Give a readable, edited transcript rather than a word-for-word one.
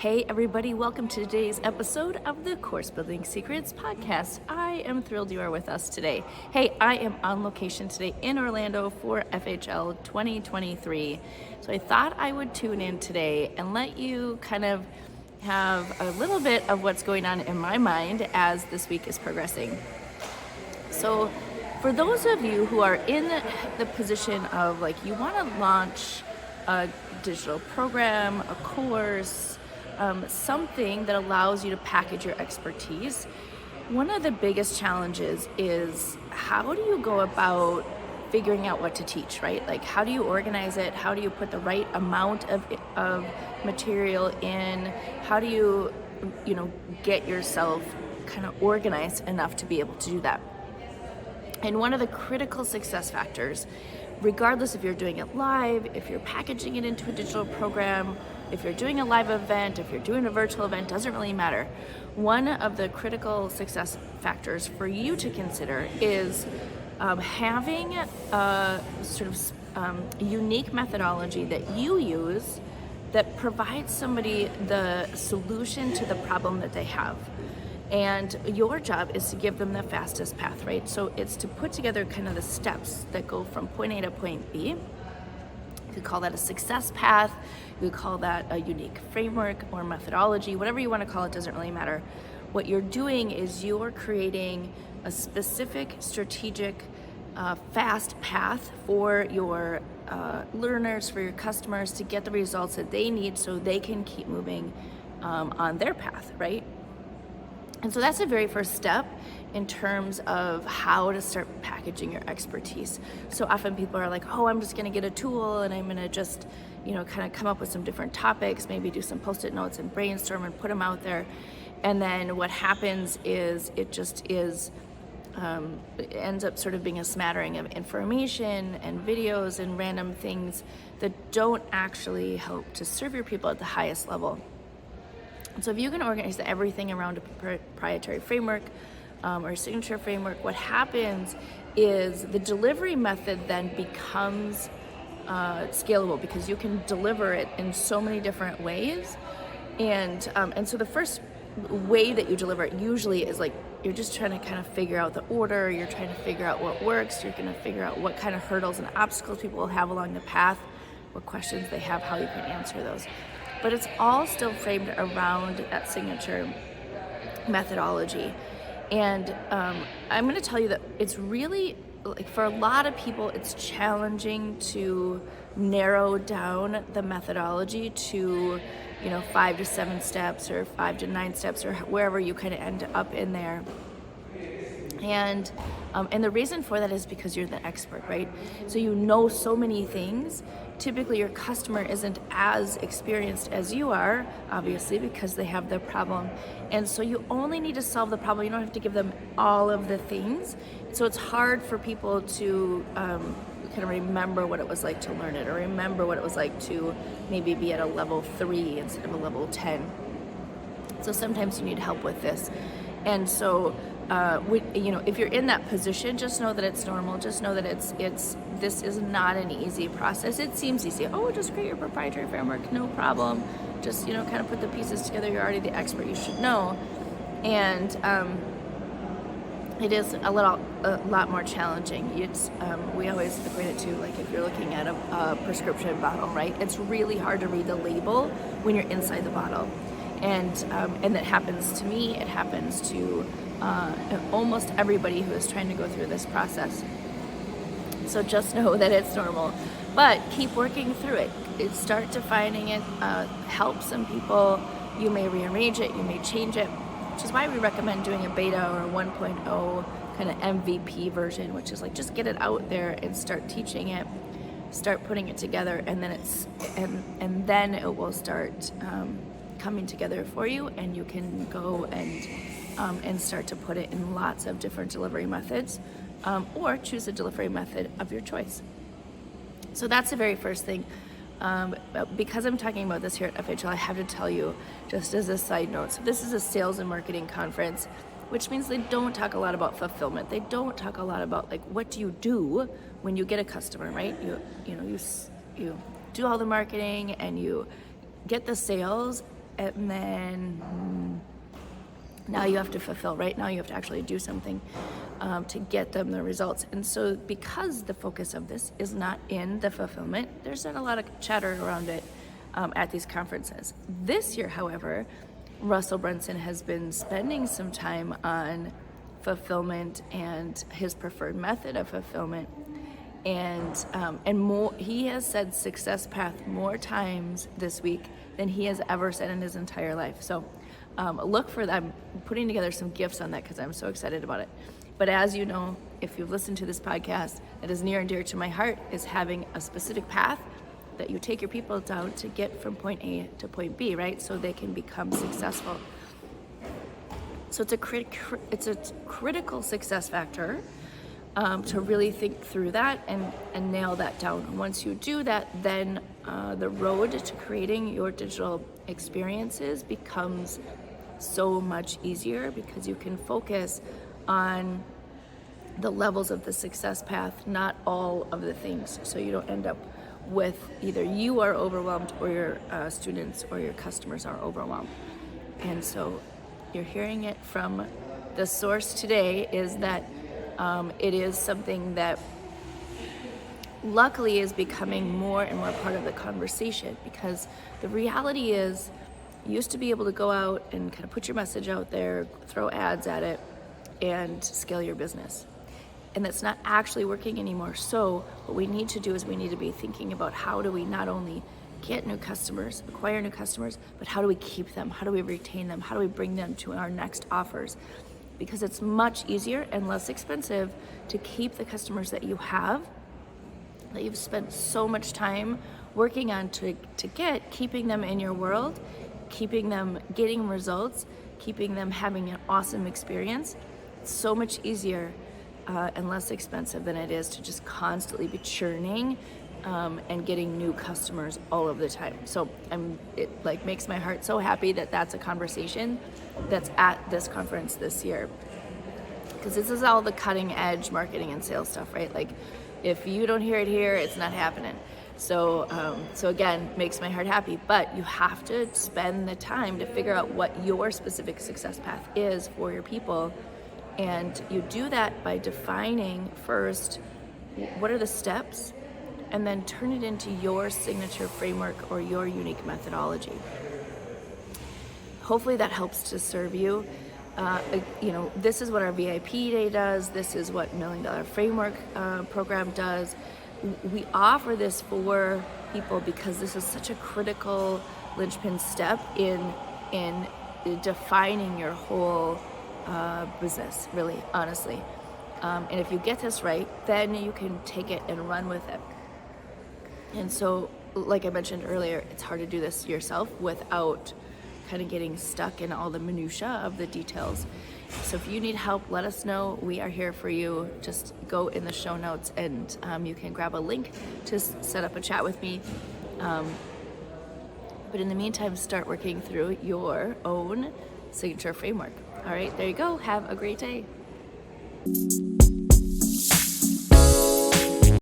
Hey everybody, welcome to today's episode of the Course Building Secrets podcast. I am thrilled you are with us today. Hey, I am on location today in Orlando for FHL 2023. So I thought I would tune in today and let you kind of have a little bit of what's going on in my mind as this week is progressing. So for those of you who are in the position of like you want to launch a digital program, a course, something that allows you to package your expertise, one of the biggest challenges is how do you go about figuring out what to teach, right? Like how do you organize it? How do you put the right amount of material in? How do you get yourself kind of organized enough to be able to do that? And one of the critical success factors, regardless if you're doing it live, if you're packaging it into a digital program, if you're doing a live event, if you're doing a virtual event, doesn't really matter. One of the critical success factors for you to consider is having a sort of unique methodology that you use that provides somebody the solution to the problem that they have. And your job is to give them the fastest path, right? So it's to put together kind of the steps that go from point A to point B. You could call that a success path. You could call that a unique framework or methodology, whatever you want to call it, doesn't really matter. What you're doing is you're creating a specific strategic fast path for your learners, for your customers to get the results that they need so they can keep moving on their path, right? And so that's the very first step in terms of how to start packaging your expertise. So often people are like, oh, I'm just gonna get a tool and I'm gonna just, kind of come up with some different topics, maybe do some Post-it notes and brainstorm and put them out there. And then what happens is it ends up sort of being a smattering of information and videos and random things that don't actually help to serve your people at the highest level. So if you can organize everything around a proprietary framework or a signature framework, what happens is the delivery method then becomes scalable because you can deliver it in so many different ways. And so the first way that you deliver it usually is like you're just trying to kind of figure out the order, you're trying to figure out what works, you're going to figure out what kind of hurdles and obstacles people will have along the path, what questions they have, how you can answer those. But it's all still framed around that signature methodology. And I'm going to tell you that it's really, like for a lot of people, it's challenging to narrow down the methodology to, 5 to 7 steps or 5 to 9 steps or wherever you kind of end up in there. And the reason for that is because you're the expert, right? So you know so many things. Typically your customer isn't as experienced as you are, obviously, because they have the problem. And so you only need to solve the problem. You don't have to give them all of the things. So it's hard for people to kind of remember what it was like to learn it, or remember what it was like to maybe be at a level 3 instead of a level 10. So sometimes you need help with this. And so if you're in that position, just know that it's normal. Just know that this is not an easy process. It seems easy. Oh, just create your proprietary framework, no problem. Just kind of put the pieces together. You're already the expert. You should know. And it is a lot more challenging. We always equate it to like if you're looking at a prescription bottle, right? It's really hard to read the label when you're inside the bottle. And that happens to me. It happens to almost everybody who is trying to go through this process. So just know that it's normal, but keep working through it. Start defining it. Help some people. You may rearrange it. You may change it, which is why we recommend doing a beta or a 1.0 kind of MVP version, which is like just get it out there and start teaching it, start putting it together, and then it will start coming together for you, and you can go and start to put it in lots of different delivery methods, or choose a delivery method of your choice. So that's the very first thing. Because I'm talking about this here at FHL, I have to tell you, just as a side note, so this is a sales and marketing conference, which means they don't talk a lot about fulfillment. They don't talk a lot about like what do you do when you get a customer, right? You do all the marketing and you get the sales, and then now you have to fulfill, right? Now you have to actually do something to get them the results. And so because the focus of this is not in the fulfillment, there's not a lot of chatter around it at these conferences. This year, however, Russell Brunson has been spending some time on fulfillment and his preferred method of fulfillment. And more, he has said success path more times this week than he has ever said in his entire life. So look for that. I'm putting together some gifts on that because I'm so excited about it. But as you know, if you've listened to this podcast, that is near and dear to my heart is having a specific path that you take your people down to get from point A to point B, right? So they can become successful. So it's a critical success factor to really think through that and nail that down. Once you do that, then the road to creating your digital experiences becomes so much easier because you can focus on the levels of the success path, not all of the things. So you don't end up with either you are overwhelmed or your students or your customers are overwhelmed. And so you're hearing it from the source today is that it is something that luckily is becoming more and more part of the conversation, because the reality is you used to be able to go out and kind of put your message out there, throw ads at it, and scale your business. And that's not actually working anymore. So what we need to do is we need to be thinking about how do we not only get new customers, acquire new customers, but how do we keep them? How do we retain them? How do we bring them to our next offers? Because it's much easier and less expensive to keep the customers that you have, that you've spent so much time working on to get, keeping them in your world, keeping them getting results, keeping them having an awesome experience. It's so much easier and less expensive than it is to just constantly be churning and getting new customers all of the time. So it like makes my heart so happy that that's a conversation that's at this conference this year, because this is all the cutting edge marketing and sales stuff, right? Like if you don't hear it here, it's not happening. So again, makes my heart happy, but you have to spend the time to figure out what your specific success path is for your people. And you do that by defining first, what are the steps, and then turn it into your signature framework or your unique methodology. Hopefully that helps to serve you. This is what our VIP Day does. This is what $1 Million Framework program does. We offer this for people because this is such a critical linchpin step in defining your whole business, really, honestly. And if you get this right, then you can take it and run with it. And so, like I mentioned earlier, it's hard to do this yourself without kind of getting stuck in all the minutia of the details. So if you need help, let us know. We are here for you. Just go in the show notes and you can grab a link to set up a chat with me. But in the meantime, start working through your own signature framework. All right, there you go. Have a great day.